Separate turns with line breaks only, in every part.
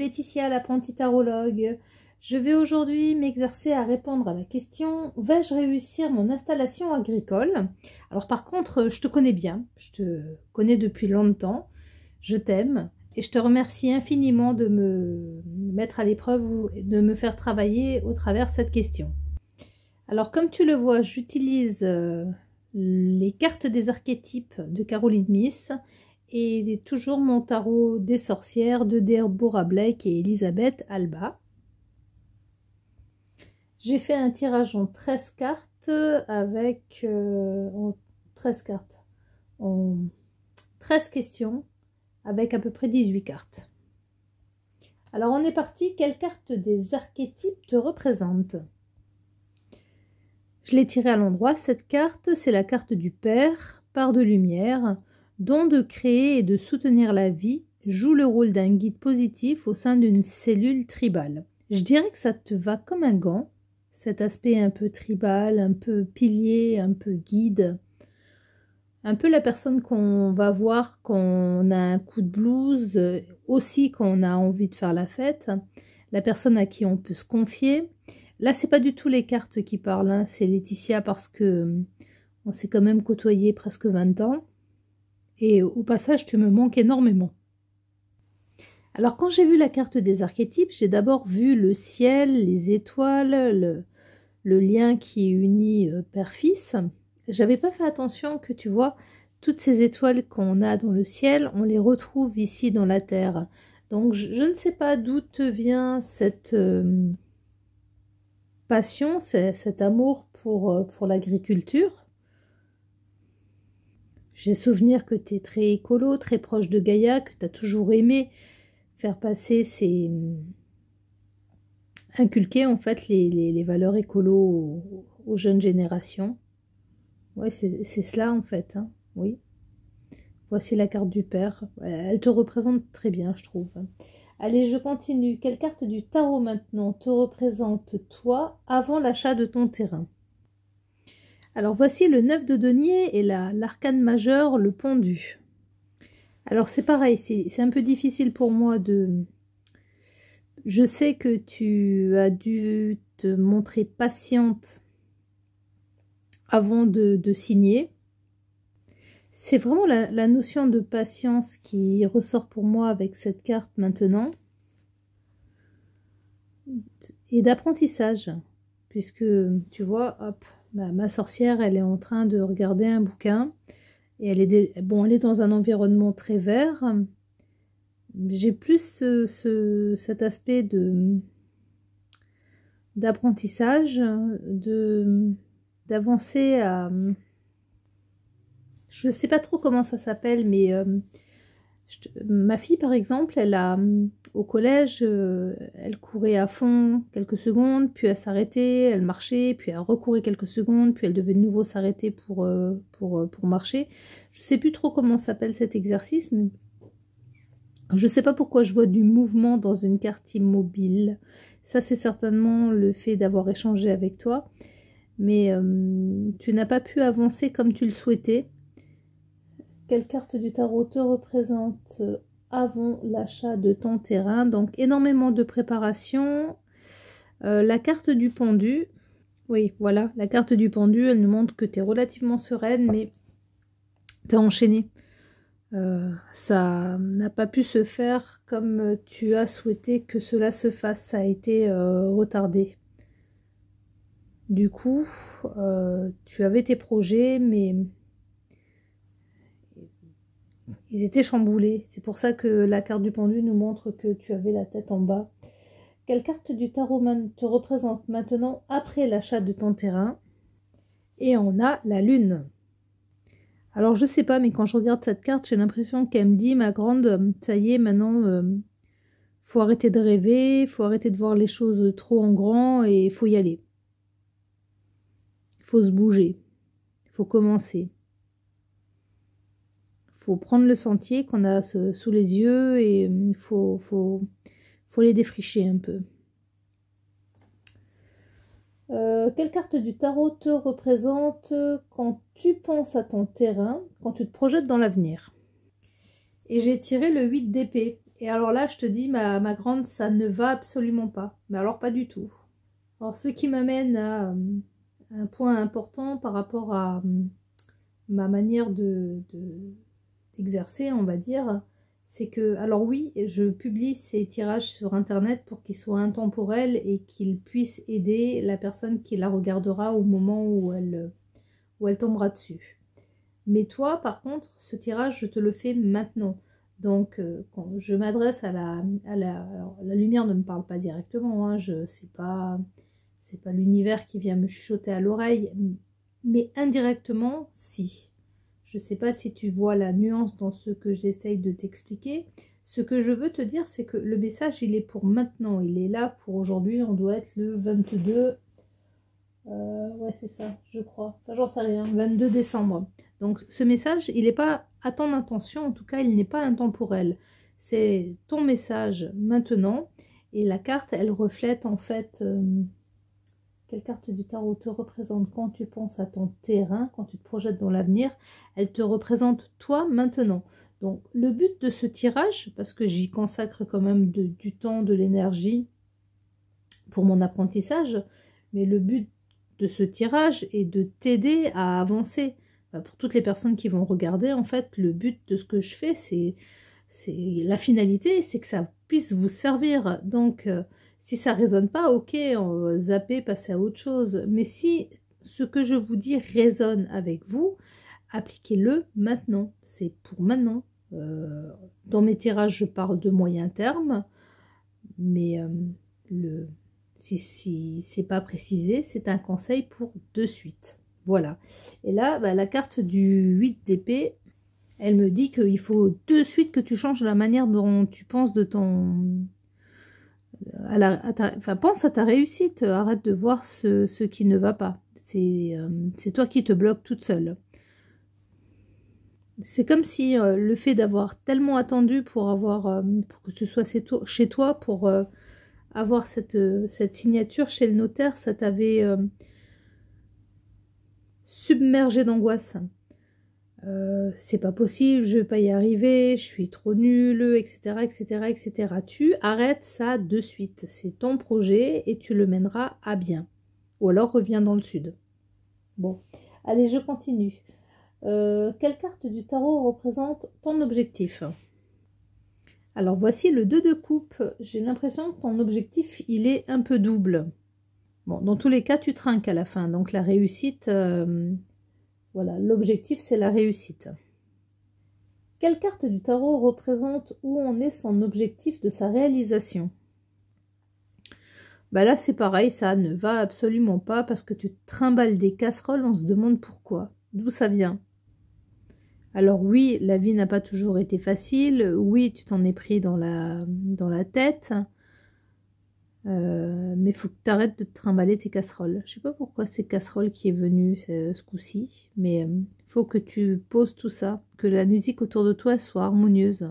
Laetitia, l'apprentie tarologue. Je vais aujourd'hui m'exercer à répondre à la question: vais-je réussir mon installation agricole? Alors par contre, je te connais bien, je te connais depuis longtemps, je t'aime et je te remercie infiniment de me mettre à l'épreuve ou de me faire travailler au travers de cette question. Alors comme tu le vois, j'utilise les cartes des archétypes de Caroline Myss et toujours mon tarot des sorcières de Deborah Blake et Elisabeth Alba. J'ai fait un tirage en 13 cartes avec 13 cartes, en 13 questions avec à peu près 18 cartes. Alors on est parti, quelle carte des archétypes te représente? Je l'ai tirée à l'endroit, cette carte, c'est la carte du Père, part de lumière, don de créer et de soutenir la vie, joue le rôle d'un guide positif au sein d'une cellule tribale. Je dirais que ça te va comme un gant, cet aspect un peu tribal, un peu pilier, un peu guide, un peu la personne qu'on va voir quand on a un coup de blues, aussi quand on a envie de faire la fête, la personne à qui on peut se confier. Là, c'est pas du tout les cartes qui parlent, hein. C'est Laetitia parce que on s'est quand même côtoyé presque 20 ans. Et au passage, tu me manques énormément. Alors, quand j'ai vu la carte des archétypes, j'ai d'abord vu le ciel, les étoiles, le lien qui unit père-fils. J'avais pas fait attention que, tu vois, toutes ces étoiles qu'on a dans le ciel, on les retrouve ici dans la terre. Donc, je ne sais pas d'où te vient cette passion, cet amour pour l'agriculture. J'ai souvenir que tu es très écolo, très proche de Gaïa, que tu as toujours aimé faire passer inculquer en fait les valeurs écolo aux jeunes générations. Oui, c'est cela en fait, hein. Oui. Voici la carte du Père. Elle te représente très bien, je trouve. Allez, je continue. Quelle carte du tarot maintenant te représente toi avant l'achat de ton terrain? Alors voici le 9 de denier et l'arcane majeur, le pendu. Alors c'est pareil, c'est un peu difficile pour moi de... Je sais que tu as dû te montrer patiente avant de signer. C'est vraiment la notion de patience qui ressort pour moi avec cette carte maintenant. Et d'apprentissage, puisque tu vois, hop, ma sorcière, elle est en train de regarder un bouquin. Et elle est dans un environnement très vert. J'ai plus cet aspect d'apprentissage, d'avancer à... Je ne sais pas trop comment ça s'appelle, mais ma fille, par exemple, au collège, elle courait à fond quelques secondes, puis elle s'arrêtait, elle marchait, puis elle recourait quelques secondes, puis elle devait de nouveau s'arrêter pour marcher. Je ne sais plus trop comment s'appelle cet exercice, mais je ne sais pas pourquoi je vois du mouvement dans une carte immobile. Ça, c'est certainement le fait d'avoir échangé avec toi, mais tu n'as pas pu avancer comme tu le souhaitais. Quelle carte du tarot te représente avant l'achat de ton terrain? Donc, énormément de préparation. La carte du pendu. Oui, voilà, la carte du pendu, elle nous montre que tu es relativement sereine, mais tu as enchaîné. Ça n'a pas pu se faire comme tu as souhaité que cela se fasse. Ça a été retardé. Du coup, tu avais tes projets, mais... ils étaient chamboulés. C'est pour ça que la carte du pendu nous montre que tu avais la tête en bas. Quelle carte du tarot te représente maintenant après l'achat de ton terrain? Et on a la lune. Alors je sais pas, mais quand je regarde cette carte, j'ai l'impression qu'elle me dit, ma grande, ça y est, maintenant, faut arrêter de rêver, faut arrêter de voir les choses trop en grand et il faut y aller. Il faut se bouger. Il faut commencer. Faut prendre le sentier qu'on a sous les yeux et il faut les défricher un peu. Quelle carte du tarot te représente quand tu penses à ton terrain, quand tu te projettes dans l'avenir? Et j'ai tiré le 8 d'épée. Et alors là, je te dis, ma grande, ça ne va absolument pas. Mais alors pas du tout. Alors ce qui m'amène à un point important par rapport à ma manière d'exercer, on va dire, c'est que, alors oui, je publie ces tirages sur Internet pour qu'ils soient intemporels et qu'ils puissent aider la personne qui la regardera au moment où elle tombera dessus. Mais toi, par contre, ce tirage, je te le fais maintenant. Donc, quand je m'adresse alors, la lumière ne me parle pas directement, hein, c'est pas l'univers qui vient me chuchoter à l'oreille, mais indirectement, si. Je ne sais pas si tu vois la nuance dans ce que j'essaye de t'expliquer. Ce que je veux te dire, c'est que le message, il est pour maintenant. Il est là pour aujourd'hui. On doit être le 22. Ouais, c'est ça, je crois. Enfin, j'en sais rien. 22 décembre. Donc, ce message, il n'est pas à ton intention. En tout cas, il n'est pas intemporel. C'est ton message maintenant. Et la carte, elle reflète en fait... quelle carte du tarot te représente quand tu penses à ton terrain, quand tu te projettes dans l'avenir? Elle te représente toi maintenant. Donc le but de ce tirage, parce que j'y consacre quand même du temps, de l'énergie pour mon apprentissage, mais le but de ce tirage est de t'aider à avancer. Pour toutes les personnes qui vont regarder, en fait, le but de ce que je fais, c'est la finalité, c'est que ça puisse vous servir. Donc, si ça résonne pas, ok, zappez, passez à autre chose. Mais si ce que je vous dis résonne avec vous, appliquez-le maintenant. C'est pour maintenant. Dans mes tirages, je parle de moyen terme, mais si c'est pas précisé, c'est un conseil pour de suite. Voilà. Et là, la carte du 8 d'épée, elle me dit qu'il faut de suite que tu changes la manière dont tu penses de ton... Enfin, pense à ta réussite. Arrête de voir ce qui ne va pas. C'est toi qui te bloques toute seule. C'est comme si le fait d'avoir tellement attendu pour que ce soit chez toi, pour avoir cette signature chez le notaire, ça t'avait submergé d'angoisse. C'est pas possible, je vais pas y arriver, je suis trop nulle, etc., etc., etc. Tu arrêtes ça de suite. C'est ton projet et tu le mèneras à bien. Ou alors reviens dans le sud. Bon, allez, je continue. Quelle carte du tarot représente ton objectif? Alors voici le 2 de coupe. J'ai l'impression que ton objectif, il est un peu double. Bon, dans tous les cas, tu trinques à la fin. Donc la réussite... voilà, l'objectif, c'est la réussite. Quelle carte du tarot représente où en est son objectif de sa réalisation? Là, c'est pareil, ça ne va absolument pas parce que tu trimbales des casseroles, on se demande pourquoi. D'où ça vient? Alors oui, la vie n'a pas toujours été facile. Oui, tu t'en es pris dans la tête. Mais il faut que tu arrêtes de te trimballer tes casseroles. Je sais pas pourquoi c'est casserole qui est venue ce coup-ci, mais il faut que tu poses tout ça, que la musique autour de toi soit harmonieuse.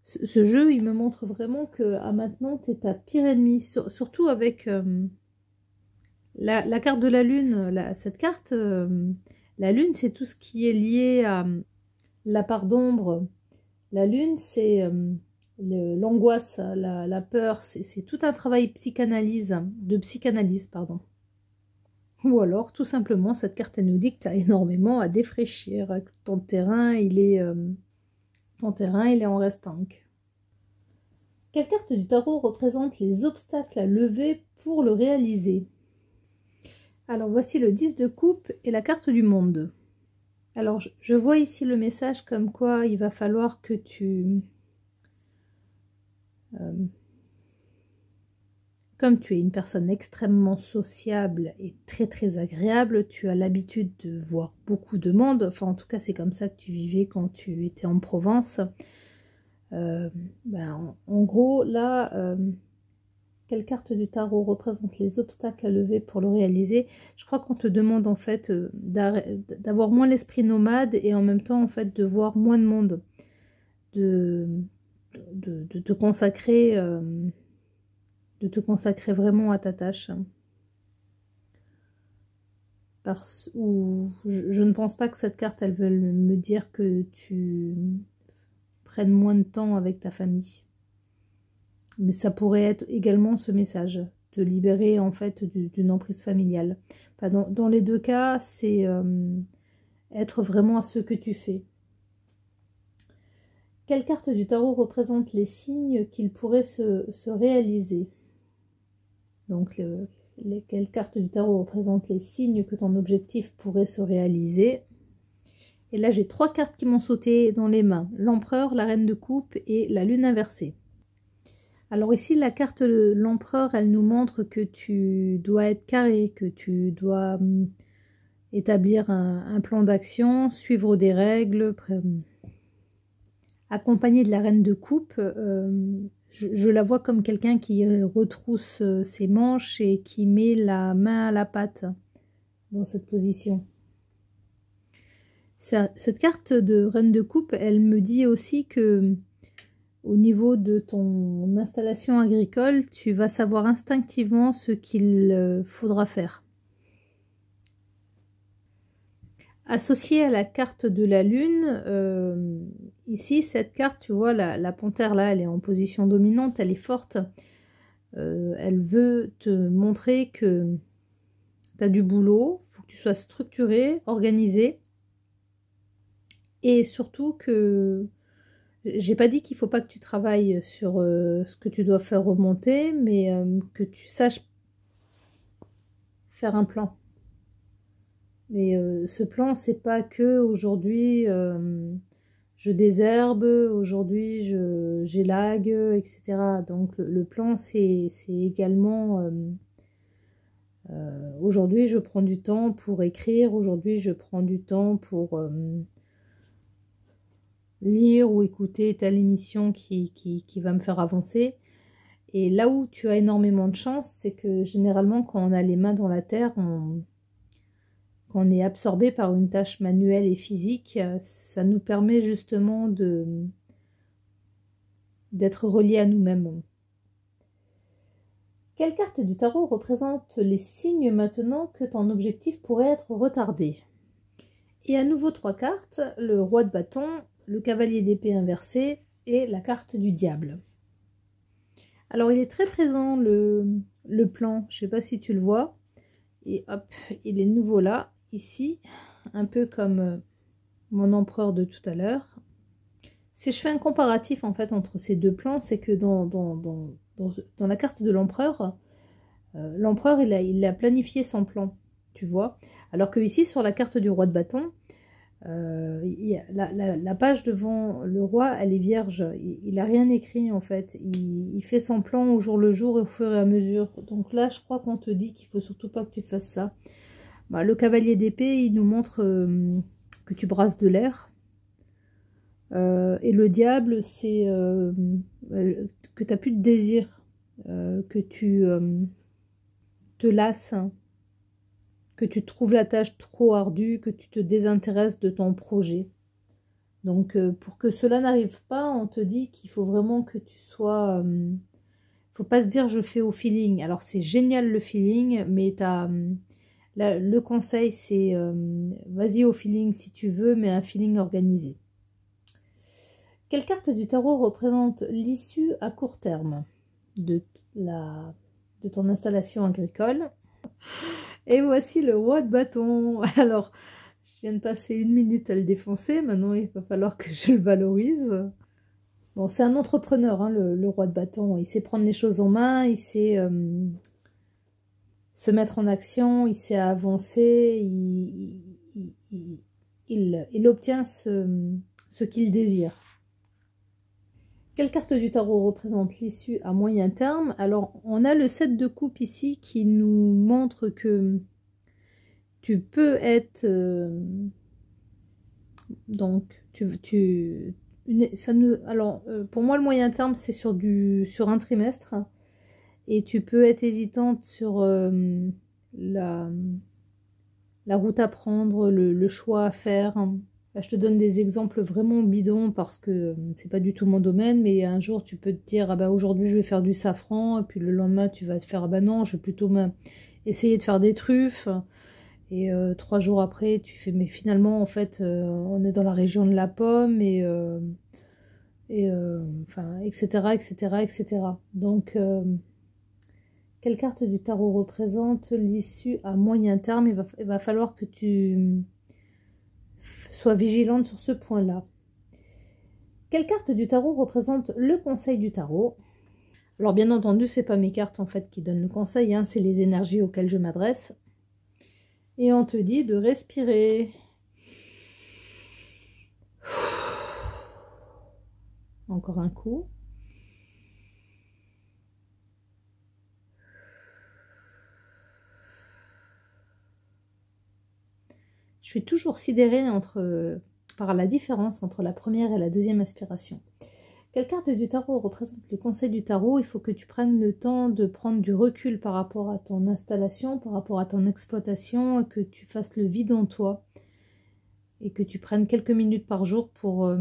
Ce jeu, il me montre vraiment que à maintenant, tu es ta pire ennemie, surtout avec la carte de la lune. Cette carte, la lune, c'est tout ce qui est lié à la part d'ombre. La lune, c'est... l'angoisse, la peur, c'est tout un travail de psychanalyse, pardon. Ou alors, tout simplement, cette carte, elle nous dit que tu as énormément à défraîchir. Ton terrain, il est en restanque. Quelle carte du tarot représente les obstacles à lever pour le réaliser? Alors, voici le 10 de coupe et la carte du monde. Alors, je vois ici le message comme quoi il va falloir que tu... comme tu es une personne extrêmement sociable et très très agréable, tu as l'habitude de voir beaucoup de monde. Enfin, en tout cas, c'est comme ça que tu vivais quand tu étais en Provence. En gros, là, quelle carte du tarot représente les obstacles à lever pour le réaliser? Je crois qu'on te demande en fait d'avoir moins l'esprit nomade et en même temps en fait de voir moins de monde, de te consacrer... de te consacrer vraiment à ta tâche. Je ne pense pas que cette carte, elle veut me dire que tu prennes moins de temps avec ta famille. Mais ça pourrait être également ce message, te libérer en fait d'une emprise familiale. Enfin, dans les deux cas, c'est être vraiment à ce que tu fais. Quelle carte du tarot représente les signes qu'ils pourraient se réaliser? Donc, quelle carte du tarot représente les signes que ton objectif pourrait se réaliser? Et là, j'ai 3 cartes qui m'ont sauté dans les mains. L'empereur, la reine de coupe et la lune inversée. Alors ici, la carte de l'empereur, elle nous montre que tu dois être carré, que tu dois établir un plan d'action, suivre des règles, accompagné de la reine de coupe. Je la vois comme quelqu'un qui retrousse ses manches et qui met la main à la pâte dans cette position. Cette carte de reine de coupe, elle me dit aussi que au niveau de ton installation agricole, tu vas savoir instinctivement ce qu'il faudra faire. Associée à la carte de la lune, ici, cette carte, tu vois, la panthère là, elle est en position dominante, elle est forte. Elle veut te montrer que tu as du boulot, il faut que tu sois structuré, organisé. Et surtout que, j'ai pas dit qu'il faut pas que tu travailles sur ce que tu dois faire remonter, mais que tu saches faire un plan. Mais ce plan, c'est pas que aujourd'hui je désherbe, aujourd'hui j'élague, etc. Donc le plan, c'est également aujourd'hui je prends du temps pour écrire, aujourd'hui je prends du temps pour lire ou écouter telle émission qui va me faire avancer. Et là où tu as énormément de chance, c'est que généralement quand on a les mains dans la terre, quand on est absorbé par une tâche manuelle et physique, ça nous permet justement d'être relié à nous-mêmes. Quelle carte du tarot représente les signes maintenant que ton objectif pourrait être retardé? Et à nouveau 3 cartes, le roi de bâton, le cavalier d'épée inversé et la carte du diable. Alors il est très présent le plan, je ne sais pas si tu le vois, et hop, il est nouveau là, ici, un peu comme mon empereur de tout à l'heure. Si je fais un comparatif en fait entre ces deux plans, c'est que dans la carte de l'empereur, l'empereur il a planifié son plan, tu vois. Alors que ici sur la carte du roi de bâton, la page devant le roi, elle est vierge. Il n'a rien écrit en fait. Il fait son plan au jour le jour et au fur et à mesure. Donc là, je crois qu'on te dit qu'il faut surtout pas que tu fasses ça. Bah, le cavalier d'épée, il nous montre que tu brasses de l'air. Et le diable, c'est que tu n'as plus de désir, que tu te lasses, que tu trouves la tâche trop ardue, que tu te désintéresses de ton projet. Donc pour que cela n'arrive pas, on te dit qu'il faut vraiment que tu sois... faut pas se dire je fais au feeling. Alors c'est génial le feeling, mais le conseil c'est vas-y au feeling si tu veux, mais un feeling organisé. Quelle carte du tarot représente l'issue à court terme de ton installation agricole? Et voici le roi de bâton. Alors, je viens de passer 1 minute à le défoncer. Maintenant, il va falloir que je le valorise. Bon, c'est un entrepreneur, hein, le roi de bâton. Il sait prendre les choses en main, il sait se mettre en action, il sait avancer, il obtient ce qu'il désire. Quelle carte du tarot représente l'issue à moyen terme? Alors, on a le 7 de coupe ici qui nous montre que tu peux être... pour moi, le moyen terme, c'est sur un trimestre. Et tu peux être hésitante sur la route à prendre, le choix à faire. Là, je te donne des exemples vraiment bidons parce que c'est pas du tout mon domaine, mais un jour tu peux te dire ah bah aujourd'hui je vais faire du safran, et puis le lendemain tu vas te faire ah bah non, je vais plutôt essayer de faire des truffes, et 3 jours après tu fais mais finalement en fait on est dans la région de la pomme, et et enfin, etc., etc., etc. Donc, quelle carte du tarot représente l'issue à moyen terme? Il va falloir que tu sois vigilante sur ce point-là. Quelle carte du tarot représente le conseil du tarot? Alors bien entendu, c'est pas mes cartes en fait qui donnent le conseil, hein, c'est les énergies auxquelles je m'adresse. Et on te dit de respirer. Encore un coup. Je suis toujours sidérée par la différence entre la première et la deuxième aspiration. Quelle carte du tarot représente le conseil du tarot? Il faut que tu prennes le temps de prendre du recul par rapport à ton installation, par rapport à ton exploitation, que tu fasses le vide en toi et que tu prennes quelques minutes par jour pour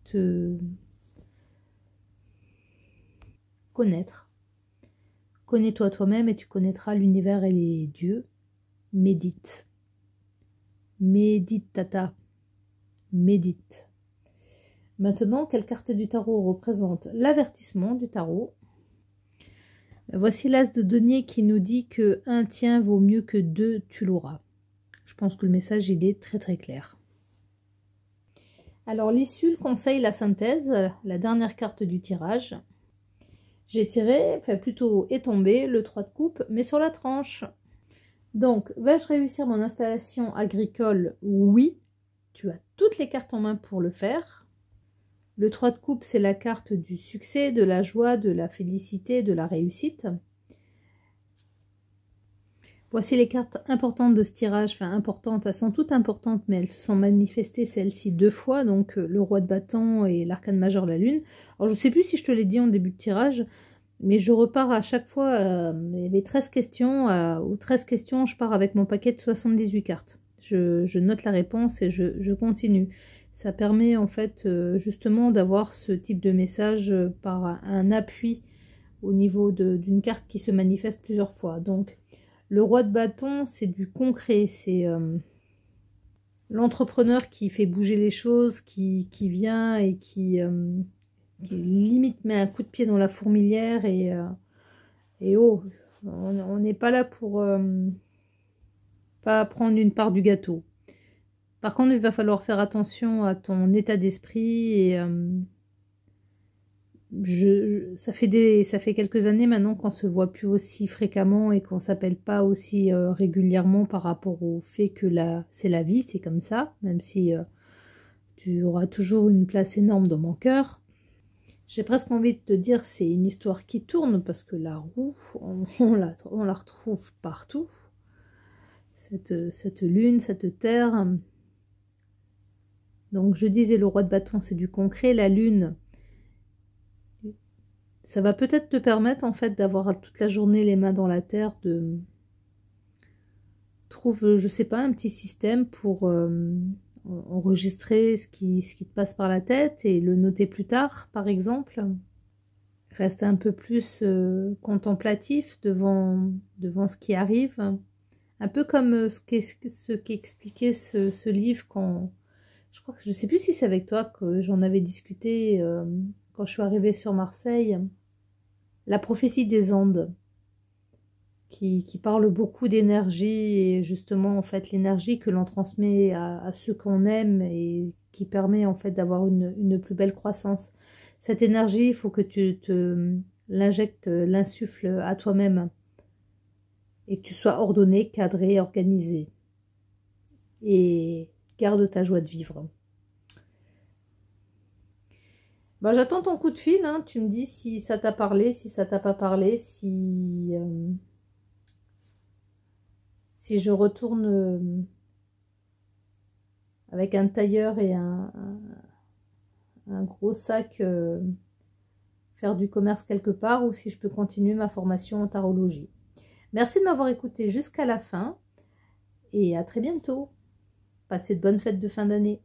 te connaître. Connais-toi toi-même et tu connaîtras l'univers et les dieux. Médite. Médite, tata. Médite. Maintenant, quelle carte du tarot représente l'avertissement du tarot? Voici l'as de denier qui nous dit que un tien vaut mieux que deux, tu l'auras. Je pense que le message, il est très très clair. Alors, l'issue, le conseil, la synthèse, la dernière carte du tirage. J'ai tiré, enfin plutôt est tombé, le 3 de coupe, mais sur la tranche. Donc, vais-je réussir mon installation agricole? Oui, tu as toutes les cartes en main pour le faire. Le 3 de coupe, c'est la carte du succès, de la joie, de la félicité, de la réussite. Voici les cartes importantes de ce tirage, enfin importantes, elles sont toutes importantes, mais elles se sont manifestées celles-ci 2 fois, donc le roi de bâton et l'arcane majeur de la lune. Alors je ne sais plus si je te l'ai dit en début de tirage, mais je repars à chaque fois, il y avait 13 questions, aux 13 questions, je pars avec mon paquet de 78 cartes. Je note la réponse et je continue. Ça permet en fait justement d'avoir ce type de message par un appui au niveau d'une carte qui se manifeste plusieurs fois. Donc le roi de bâton, c'est du concret, c'est l'entrepreneur qui fait bouger les choses, qui vient et qui limite met un coup de pied dans la fourmilière et oh, on n'est pas là pour pas prendre une part du gâteau. Par contre, il va falloir faire attention à ton état d'esprit et ça fait quelques années maintenant qu'on se voit plus aussi fréquemment et qu'on s'appelle pas aussi régulièrement par rapport au fait que c'est la vie, c'est comme ça, même si tu auras toujours une place énorme dans mon cœur. J'ai presque envie de te dire c'est une histoire qui tourne parce que la roue, on la retrouve partout. Cette lune, cette terre. Donc je disais le roi de bâton c'est du concret, la lune ça va peut-être te permettre en fait d'avoir toute la journée les mains dans la terre, de trouve je sais pas un petit système pour enregistrer ce qui te passe par la tête et le noter plus tard par exemple. Reste un peu plus contemplatif devant ce qui arrive, un peu comme ce qu'expliquait ce livre quand je sais plus si c'est avec toi que j'en avais discuté quand je suis arrivée sur Marseille, la prophétie des Andes, qui parle beaucoup d'énergie et justement en fait l'énergie que l'on transmet à ceux qu'on aime et qui permet en fait d'avoir une plus belle croissance. Cette énergie, il faut que tu l'injectes, l'insuffles à toi-même et que tu sois ordonné, cadré, organisé. Et garde ta joie de vivre. Bon, j'attends ton coup de fil, hein. Tu me dis si ça t'a parlé, si ça t'a pas parlé, si je retourne avec un tailleur et un gros sac faire du commerce quelque part ou si je peux continuer ma formation en tarologie. Merci de m'avoir écouté jusqu'à la fin et à très bientôt. Passez de bonnes fêtes de fin d'année.